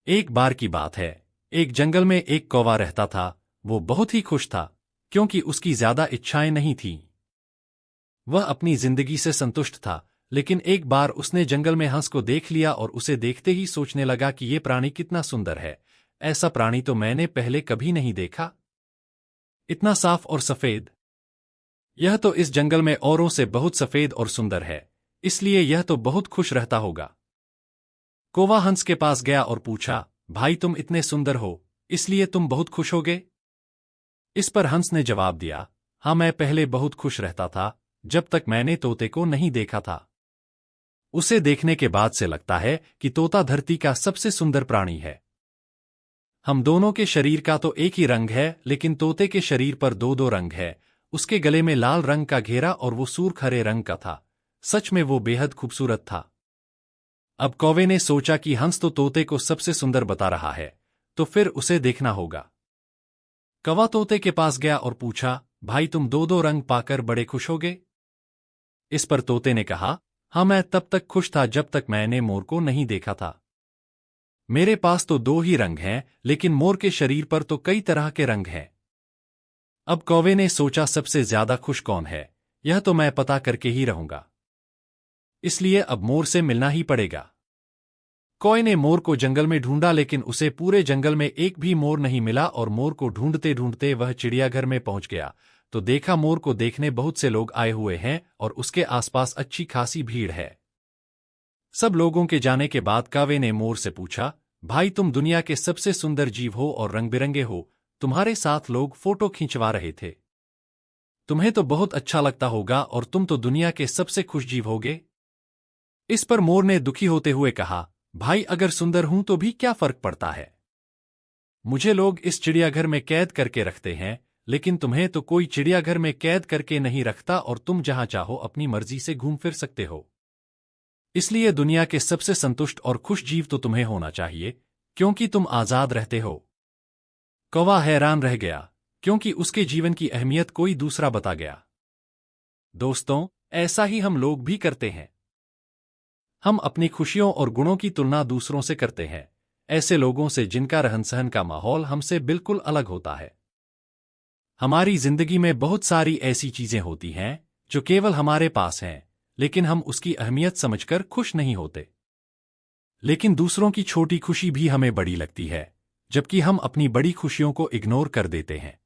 एक बार की बात है, एक जंगल में एक कौवा रहता था। वो बहुत ही खुश था, क्योंकि उसकी ज्यादा इच्छाएं नहीं थीं। वह अपनी जिंदगी से संतुष्ट था, लेकिन एक बार उसने जंगल में हंस को देख लिया और उसे देखते ही सोचने लगा कि ये प्राणी कितना सुंदर है। ऐसा प्राणी तो मैंने पहले कभी नहीं देखा। इतना साफ और सफेद। यह तो इस जंगल में औरों से बहुत सफेद और सुंदर है, इसलिए यह तो बहुत खुश रहता होगा। कौवा हंस के पास गया और पूछा, भाई तुम इतने सुंदर हो, इसलिए तुम बहुत खुश होगे? इस पर हंस ने जवाब दिया, हाँ मैं पहले बहुत खुश रहता था, जब तक मैंने तोते को नहीं देखा था। उसे देखने के बाद से लगता है कि तोता धरती का सबसे सुंदर प्राणी है। हम दोनों के शरीर का तो एक ही रंग है, लेकिन तोते के शरीर पर दो दो रंग है। उसके गले में लाल रंग का घेरा और वो सूर्ख हरे रंग का था। सच में वो बेहद खूबसूरत था। अब कौवे ने सोचा कि हंस तो तोते को सबसे सुंदर बता रहा है, तो फिर उसे देखना होगा। कौवा तोते के पास गया और पूछा, भाई तुम दो दो रंग पाकर बड़े खुश होगे? इस पर तोते ने कहा, हाँ मैं तब तक खुश था जब तक मैंने मोर को नहीं देखा था। मेरे पास तो दो ही रंग हैं, लेकिन मोर के शरीर पर तो कई तरह के रंग हैं। अब कौवे ने सोचा सबसे ज्यादा खुश कौन है, यह तो मैं पता करके ही रहूंगा। इसलिए अब मोर से मिलना ही पड़ेगा। कौवे ने मोर को जंगल में ढूंढा, लेकिन उसे पूरे जंगल में एक भी मोर नहीं मिला और मोर को ढूंढते ढूंढते वह चिड़ियाघर में पहुंच गया, तो देखा मोर को देखने बहुत से लोग आए हुए हैं और उसके आसपास अच्छी खासी भीड़ है। सब लोगों के जाने के बाद कौवे ने मोर से पूछा, भाई तुम दुनिया के सबसे सुंदर जीव हो और रंग बिरंगे हो, तुम्हारे साथ लोग फोटो खिंचवा रहे थे। तुम्हें तो बहुत अच्छा लगता होगा और तुम तो दुनिया के सबसे खुश जीव होगे। इस पर मोर ने दुखी होते हुए कहा, भाई अगर सुंदर हूं तो भी क्या फर्क पड़ता है। मुझे लोग इस चिड़ियाघर में कैद करके रखते हैं, लेकिन तुम्हें तो कोई चिड़ियाघर में कैद करके नहीं रखता और तुम जहां चाहो अपनी मर्जी से घूम फिर सकते हो। इसलिए दुनिया के सबसे संतुष्ट और खुश जीव तो तुम्हें होना चाहिए, क्योंकि तुम आजाद रहते हो। कौवा हैरान रह गया, क्योंकि उसके जीवन की अहमियत कोई दूसरा बता गया। दोस्तों, ऐसा ही हम लोग भी करते हैं। हम अपनी खुशियों और गुणों की तुलना दूसरों से करते हैं, ऐसे लोगों से जिनका रहन सहन का माहौल हमसे बिल्कुल अलग होता है। हमारी जिंदगी में बहुत सारी ऐसी चीजें होती हैं जो केवल हमारे पास हैं, लेकिन हम उसकी अहमियत समझकर खुश नहीं होते। लेकिन दूसरों की छोटी खुशी भी हमें बड़ी लगती है, जबकि हम अपनी बड़ी खुशियों को इग्नोर कर देते हैं।